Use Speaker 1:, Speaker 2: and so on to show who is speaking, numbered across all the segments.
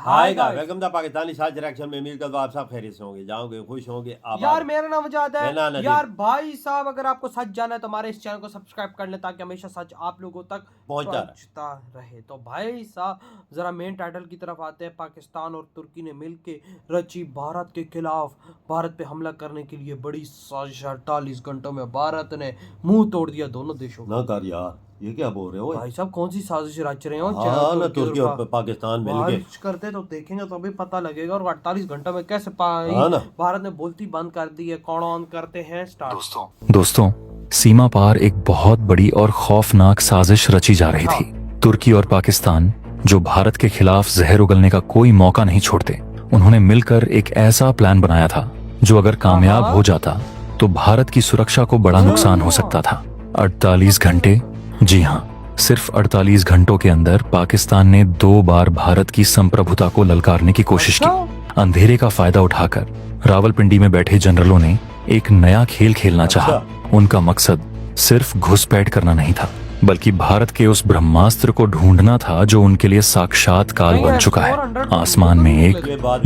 Speaker 1: Hi guys, welcome the Pakistani साथ reaction में। उम्मीद करता हूं आप सब खैरियत से होंगे, जाओगे खुश होंगे।
Speaker 2: यार मेरा नाम आजाद है। यार भाई साहब, अगर आपको सच जानना है तो हमारे इस चैनल को सब्सक्राइब कर लें ताकि हमेशा सच आप लोगों तक पहुंचता रहे। तो भाई साहब जरा मेन टाइटल की तरफ आते हैं। पाकिस्तान और तुर्की ने मिलके रची भारत के खिलाफ भारत पे हमला करने के लिए बड़ी साजिश। 48 घंटों में भारत ने मुंह तोड़ दिया दोनों देशों
Speaker 1: ना कर यार, ये क्या बोल रहे हो
Speaker 2: भाई साहब? कौन सी साजिश रच रहे हो?
Speaker 1: ना तुर्की और पाकिस्तान मिलके
Speaker 2: करते तो देखेंगे तो अभी पता लगेगा। और 48 घंटों में कैसे भारत ने बोलती बंद कर दी है। कौन ऑन करते हैं स्टार्ट।
Speaker 3: दोस्तों, सीमा पार एक बहुत बड़ी और खौफनाक साजिश रची जा रही थी। तुर्की और पाकिस्तान जो भारत के खिलाफ जहर उगलने का कोई मौका नहीं छोड़ते, उन्होंने मिलकर एक ऐसा प्लान बनाया था जो अगर कामयाब हो जाता तो भारत की सुरक्षा को बड़ा नुकसान हो सकता था। 48 घंटे, जी हाँ, सिर्फ 48 घंटों के अंदर पाकिस्तान ने 2 बार भारत की संप्रभुता को ललकारने की कोशिश की। अंधेरे का फायदा उठाकर रावलपिंडी में बैठे जनरलों ने एक नया खेल खेलना चाहा। उनका मकसद सिर्फ घुसपैठ करना नहीं था, बल्कि भारत के उस ब्रह्मास्त्र को ढूंढना था जो उनके लिए साक्षात काल बन चुका है। आसमान में एक,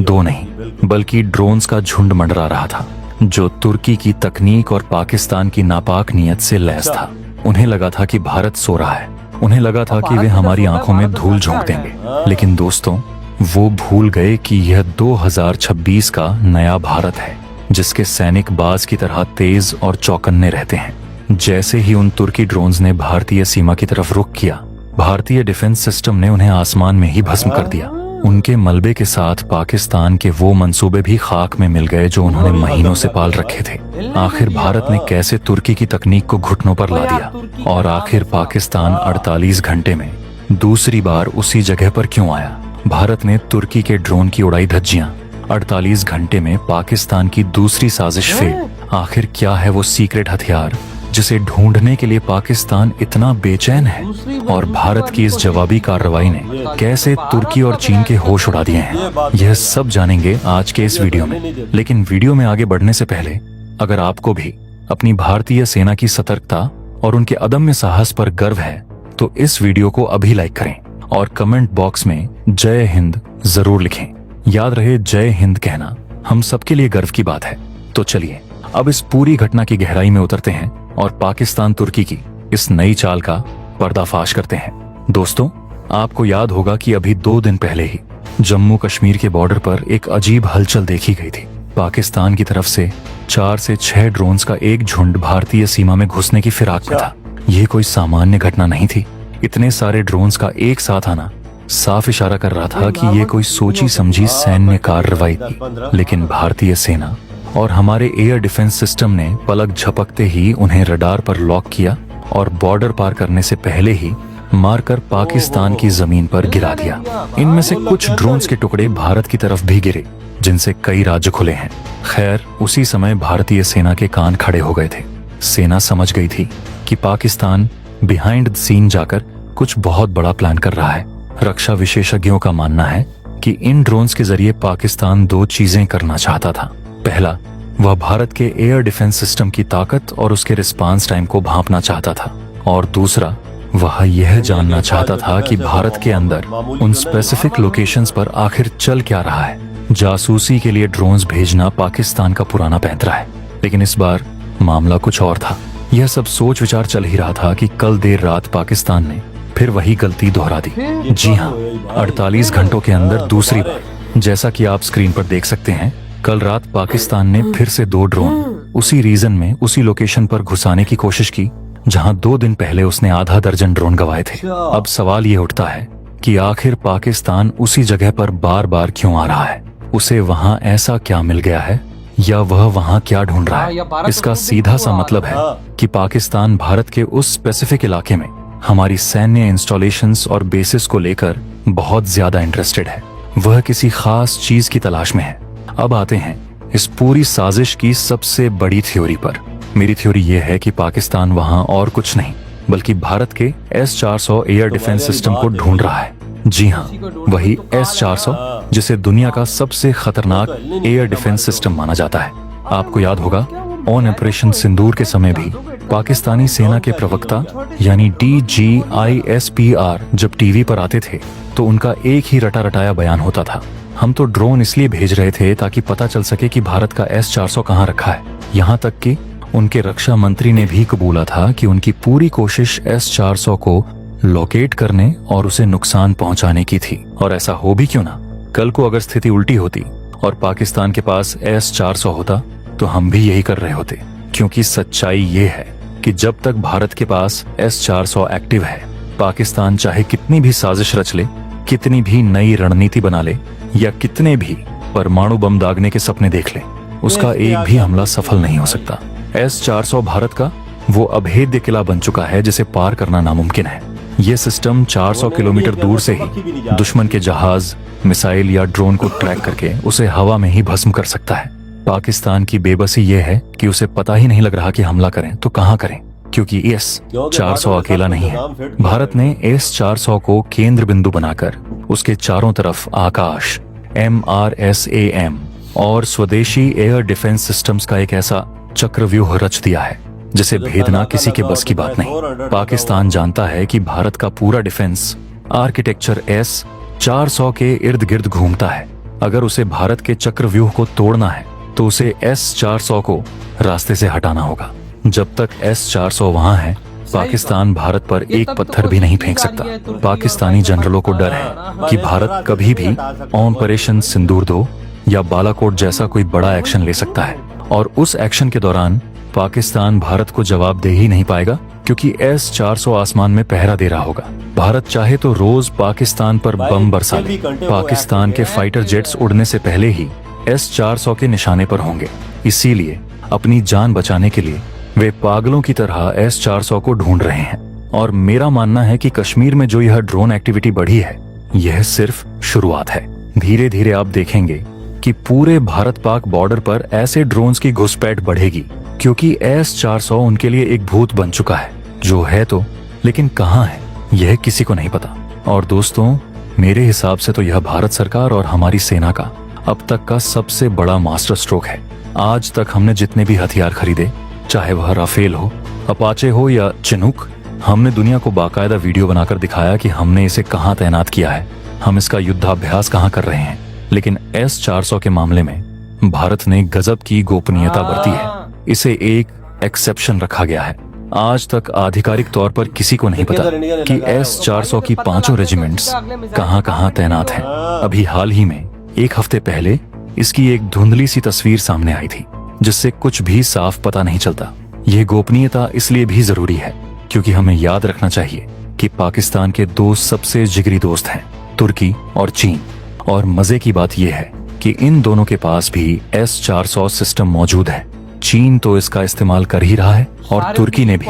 Speaker 3: दो नहीं, बल्कि ड्रोन्स का झुंड मंडरा रहा था जो तुर्की की तकनीक और पाकिस्तान की नापाक नीयत से लैस था। उन्हें लगा था कि भारत सो रहा है, उन्हें लगा था कि वे हमारी आंखों में धूल झोंक देंगे। लेकिन दोस्तों, वो भूल गए कि यह 2026 का नया भारत है जिसके सैनिक बाज की तरह तेज और चौकन्ने रहते हैं। जैसे ही उन तुर्की ड्रोन्स ने भारतीय सीमा की तरफ रुख किया, भारतीय डिफेंस सिस्टम ने उन्हें आसमान में ही भस्म कर दिया। उनके मलबे के साथ पाकिस्तान के वो मंसूबे भी खाक में मिल गए जो उन्होंने महीनों से पाल रखे थे। आखिर भारत ने कैसे तुर्की की तकनीक को घुटनों पर ला दिया, और आखिर पाकिस्तान 48 घंटे में दूसरी बार उसी जगह पर क्यों आया? भारत ने तुर्की के ड्रोन की उड़ाई धज्जियां। 48 घंटे में पाकिस्तान की दूसरी साजिश फेल। आखिर क्या है वो सीक्रेट हथियार जिसे ढूंढने के लिए पाकिस्तान इतना बेचैन है? और भारत की इस जवाबी कार्रवाई ने कैसे तुर्की और चीन के होश उड़ा दिए हैं? यह सब जानेंगे आज के इस वीडियो में। लेकिन वीडियो में आगे बढ़ने से पहले अगर आपको भी अपनी भारतीय सेना की सतर्कता और उनके अदम्य साहस पर गर्व है तो इस वीडियो को अभी लाइक करें और कमेंट बॉक्स में जय हिंद जरूर लिखें। याद रहे, जय हिंद कहना हम सबके लिए गर्व की बात है। तो चलिए अब इस पूरी घटना की गहराई में उतरते हैं और पाकिस्तान तुर्की की इस नई चाल का पर्दाफाश करते हैं। दोस्तों, आपको याद होगा कि अभी 2 दिन पहले ही जम्मू कश्मीर के बॉर्डर पर एक अजीब हलचल देखी गई थी। पाकिस्तान की तरफ से 4 से 6 ड्रोन्स का एक झुंड भारतीय सीमा में घुसने की फिराक में था। यह कोई सामान्य घटना नहीं थी। इतने सारे ड्रोन्स का एक साथ आना साफ इशारा कर रहा था कि यह कोई सोची समझी सैन्य कार्रवाई थी। लेकिन भारतीय सेना और हमारे एयर डिफेंस सिस्टम ने पलक झपकते ही उन्हें रडार पर लॉक किया और बॉर्डर पार करने से पहले ही मारकर पाकिस्तान की जमीन पर गिरा दिया। इनमें से कुछ ड्रोन्स के टुकड़े भारत की तरफ भी गिरे, जिनसे कई राज्य खुले हैं। खैर, उसी समय भारतीय सेना के कान खड़े हो गए थे। सेना समझ गई थी कि पाकिस्तान बिहाइंड द सीन जाकर कुछ बहुत बड़ा प्लान कर रहा है। रक्षा विशेषज्ञों का मानना है कि इन ड्रोन्स के जरिए पाकिस्तान 2 चीजें करना चाहता था। पहला, वह भारत के एयर डिफेंस सिस्टम की ताकत और उसके रिस्पांस टाइम को भांपना चाहता था, और दूसरा, वह यह जानना चाहता था कि भारत के अंदर उन स्पेसिफिक लोकेशंस पर आखिर चल क्या रहा है। जासूसी के लिए ड्रोन्स भेजना पाकिस्तान का पुराना पैंतरा है, लेकिन इस बार मामला कुछ और था। यह सब सोच विचार चल ही रहा था कि कल देर रात पाकिस्तान ने फिर वही गलती दोहरा दी। जी हाँ, 48 घंटों के अंदर दूसरी बार। जैसा कि आप स्क्रीन पर देख सकते हैं, कल रात पाकिस्तान ने फिर से 2 ड्रोन उसी रीजन में उसी लोकेशन पर घुसाने की कोशिश की जहां 2 दिन पहले उसने आधा दर्जन ड्रोन गंवाए थे। अब सवाल ये उठता है कि आखिर पाकिस्तान उसी जगह पर बार बार क्यों आ रहा है? उसे वहां ऐसा क्या मिल गया है, या वह वहां क्या ढूंढ रहा है? इसका सीधा सा मतलब है कि पाकिस्तान भारत के उस स्पेसिफिक इलाके में हमारी सैन्य इंस्टॉलेशंस और बेसिस को लेकर बहुत ज्यादा इंटरेस्टेड है। वह किसी खास चीज की तलाश में है। अब आते हैं इस पूरी साजिश की सबसे बड़ी थ्योरी पर। मेरी थ्योरी यह है कि पाकिस्तान वहां और कुछ नहीं बल्कि भारत के S-400 एयर डिफेंस सिस्टम को ढूंढ रहा है। जी हाँ, वही S-400 जिसे दुनिया का सबसे खतरनाक एयर डिफेंस सिस्टम माना जाता है। आपको याद होगा, ऑन ऑपरेशन सिंदूर के समय भी पाकिस्तानी सेना के प्रवक्ता यानी DGISPR जब टीवी पर आते थे तो उनका एक ही रटा रटाया बयान होता था, हम तो ड्रोन इसलिए भेज रहे थे ताकि पता चल सके कि भारत का S-400 कहाँ रखा है। यहाँ तक कि उनके रक्षा मंत्री ने भी कबूला था कि उनकी पूरी कोशिश S-400 को लोकेट करने और उसे नुकसान पहुंचाने की थी। और ऐसा हो भी क्यों ना, कल को अगर स्थिति उल्टी होती और पाकिस्तान के पास S-400 होता तो हम भी यही कर रहे होते, क्योंकि सच्चाई ये है कि जब तक भारत के पास S-400 एक्टिव है, पाकिस्तान चाहे कितनी भी साजिश रच ले, कितनी भी नई रणनीति बना ले या कितने भी परमाणु बम दागने के सपने देख ले, उसका एक भी हमला सफल नहीं हो सकता। S-400 भारत का वो अभेद्य किला बन चुका है जिसे पार करना नामुमकिन है। ये सिस्टम 400 किलोमीटर दूर से ही दुश्मन के जहाज, मिसाइल या ड्रोन को ट्रैक करके उसे हवा में ही भस्म कर सकता है। पाकिस्तान की बेबसी ये है कि उसे पता ही नहीं लग रहा कि हमला करें तो कहां करें, क्योंकि S-400 अकेला नहीं है। भारत ने S-400 को केंद्र बिंदु बनाकर उसके चारों तरफ आकाश, MRSAM और स्वदेशी एयर डिफेंस सिस्टम्स का एक ऐसा चक्रव्यूह रच दिया है जिसे भेदना किसी के बस की बात नहीं। पाकिस्तान जानता है कि भारत का पूरा डिफेंस आर्किटेक्चर S-400 के इर्द गिर्द घूमता है। अगर उसे भारत के चक्रव्यूह को तोड़ना है तो उसे S-400 को रास्ते से हटाना होगा। जब तक S-400 वहां है, पाकिस्तान भारत पर एक पत्थर भी नहीं फेंक सकता। पाकिस्तानी जनरलों को डर है कि भारत कभी भी ऑपरेशन सिंदूर 2 या बालाकोट जैसा कोई बड़ा एक्शन ले सकता है, और उस एक्शन के दौरान पाकिस्तान भारत को जवाब दे ही नहीं पाएगा, क्योंकि S-400 आसमान में पहरा दे रहा होगा। भारत चाहे तो रोज पाकिस्तान पर बम बरसा ले, पाकिस्तान के फाइटर जेट्स उड़ने से पहले ही S-400 के निशाने पर होंगे। इसीलिए अपनी जान बचाने के लिए वे पागलों की तरह S-400 को ढूंढ रहे हैं। और मेरा मानना है कि कश्मीर में जो यह ड्रोन एक्टिविटी बढ़ी है, यह सिर्फ शुरुआत है। धीरे धीरे आप देखेंगे कि पूरे भारत पाक बॉर्डर पर ऐसे ड्रोन्स की घुसपैठ बढ़ेगी, क्योंकि S-400 उनके लिए एक भूत बन चुका है। जो है तो, लेकिन कहाँ है यह किसी को नहीं पता। और दोस्तों, मेरे हिसाब से तो यह भारत सरकार और हमारी सेना का अब तक का सबसे बड़ा मास्टर स्ट्रोक है। आज तक हमने जितने भी हथियार खरीदे, चाहे वह राफेल हो, अपाचे हो या चिनूक, हमने दुनिया को बाकायदा वीडियो बनाकर दिखाया कि हमने इसे कहाँ तैनात किया है, हम इसका युद्धाभ्यास कहाँ कर रहे हैं। लेकिन S-400 के मामले में भारत ने गजब की गोपनीयता बरती है। इसे एक एक्सेप्शन रखा गया है। आज तक आधिकारिक तौर पर किसी को नहीं पता कि S-400 की 5 रेजिमेंट्स कहां तैनात हैं। अभी हाल ही में एक हफ्ते पहले इसकी एक धुंधली सी तस्वीर सामने आई थी, जिससे कुछ भी साफ पता नहीं चलता। यह गोपनीयता इसलिए भी जरूरी है क्योंकि हमें याद रखना चाहिए कि पाकिस्तान के 2 सबसे जिगरी दोस्त हैं, तुर्की और चीन। और मजे की बात यह है कि इन दोनों के पास भी S-400 सिस्टम मौजूद है। चीन तो इसका इस्तेमाल कर ही रहा है और तुर्की ने भी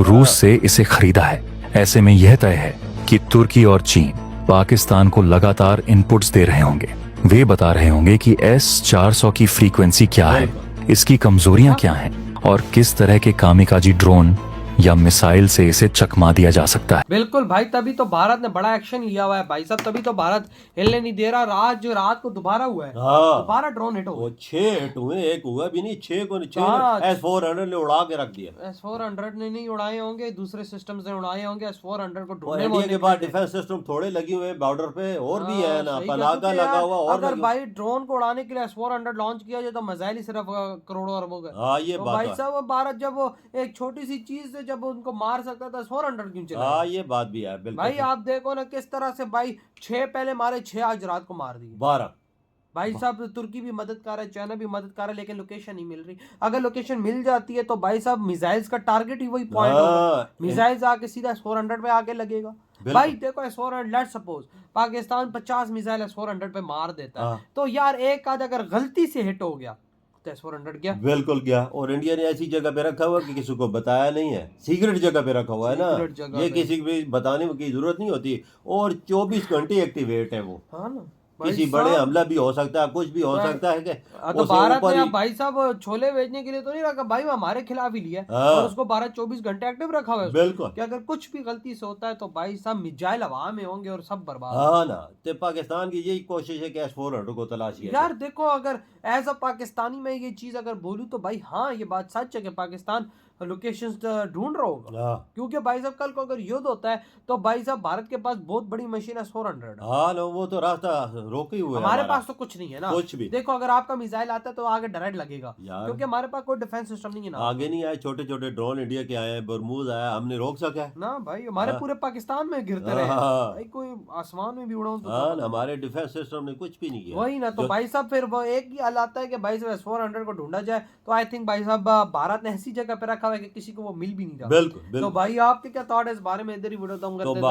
Speaker 3: रूस से इसे खरीदा है। ऐसे में यह तय है कि तुर्की और चीन पाकिस्तान को लगातार इनपुट्स दे रहे होंगे। वे बता रहे होंगे कि S-400 की फ्रीक्वेंसी क्या है, इसकी कमजोरियां क्या हैं और किस तरह के कामिकाजी ड्रोन या मिसाइल से इसे चकमा दिया जा सकता है।
Speaker 2: बिल्कुल भाई, तभी तो भारत ने बड़ा एक्शन लिया हुआ है भाई साहब। तभी तो भारत हिलने नहीं दे रहा। रात को दोबारा हुआ है, दोबारा ड्रोन हिट हुआ।
Speaker 1: 6 हिट हुए, एक हुआ भी नहीं, 6 को 6 S-400 ने उड़ा के रख दिया।
Speaker 2: S-400 ने नहीं उड़ाए होंगे, दूसरे सिस्टम से उड़ाए होंगे। S-400 को ढूंढने
Speaker 1: इंडिया के पास डिफेंस सिस्टम थोड़े लगे हुए बॉर्डर पे, और भी है ना, पनाका लगा हुआ। और
Speaker 2: अगर भाई ड्रोन को उड़ाने के लिए S-400 लॉन्च किया जाए तो मिसाइल ही सिर्फ करोड़ों अरबों का।
Speaker 1: हाँ, ये बात
Speaker 2: भाई साहब, भारत जब एक छोटी सी चीज से जब उनको मार सकता था, S-400 क्यों चला?
Speaker 1: हाँ, ये बात भी है बिल्कुल।
Speaker 2: भाई आप देखो ना किस तरह से भाई 6 पहले मारे, 6 आज रात को मार दिए।
Speaker 1: 12
Speaker 2: भाई साहब, तुर्की भी मदद कर रहा है, चाइना भी मदद कर रहा है, लेकिन लोकेशन नहीं मिल रही। अगर लोकेशन मिल जाती है तो भाई साहब मिसाइल्स का टारगेट ही वही पॉइंट होगा। मिसाइल्स आके सीधा S-400 पे आके लगेगा। भाई देखो, S-400 let's suppose Pakistan 50 missile S-400 पे मार देता है, तो यार एक आध अगर गलती से हिट हो गया तो S-400 गया,
Speaker 1: बिल्कुल गया। और इंडिया ने ऐसी जगह पे रखा हुआ कि किसी को बताया नहीं है, सीक्रेट जगह पे रखा हुआ है ना, ये किसी को बताने की जरूरत नहीं होती। और 24 घंटे एक्टिवेट है वो।
Speaker 2: हाँ ना,
Speaker 1: किसी बड़े हमला भी हो सकता है, कुछ भी हो सकता है।
Speaker 2: तो भारत ने भाई साहब छोले बेचने के लिए तो नहीं रखा भाई, वो हमारे खिलाफ ही लिया और उसको 12-24 घंटे एक्टिव रखा हुआ है।
Speaker 1: बिल्कुल,
Speaker 2: कि अगर कुछ भी गलती से होता है तो भाई साहब मिसाइल हवा में होंगे और सब बर्बाद।
Speaker 1: हाँ ना, तो पाकिस्तान की यही कोशिश है कि S-400 को तलाश किया।
Speaker 2: यार देखो, अगर एज अ पाकिस्तानी मैं ये चीज अगर बोलूँ तो भाई हाँ, ये बात सच है कि पाकिस्तान लोकेशंस ढूंढ रहा होगा,
Speaker 1: हाँ
Speaker 2: क्योंकि भाई साहब कल को अगर युद्ध होता है तो भाई साहब भारत के पास बहुत बड़ी मशीन है 400।
Speaker 1: हाँ ना, वो तो रास्ता रोके ही हुए
Speaker 2: हमारे पास तो कुछ नहीं है ना,
Speaker 1: कुछ भी।
Speaker 2: देखो अगर आपका मिसाइल आता है तो आगे डायरेक्ट लगेगा, क्योंकि हमारे पास कोई डिफेंस सिस्टम नहीं है ना।
Speaker 1: आगे नहीं आए, छोटे छोटे ड्रोन इंडिया के आए हैं, बरमूद आया, हमने रोक सका है
Speaker 2: ना भाई, हमारे पूरे पाकिस्तान में गिरते रहे भाई, कोई आसमान में भी उड़ा तो
Speaker 1: हाँ, हमारे डिफेंस सिस्टम ने कुछ भी नहीं किया।
Speaker 2: वही ना, तो भाई साहब फिर वो एक ही हाल आता है कि भाई साहब S-400 को ढूंढा जाए, तो आई थिंक भाई साहब भारत ने ऐसी जगह पे रखा हुआ है कि किसी को वो मिल भी नहीं रहा।
Speaker 1: बिल्कुल
Speaker 2: तो भाई आपके क्या थॉट है इस बारे में, इधर ही वीडियो दम करते हैं।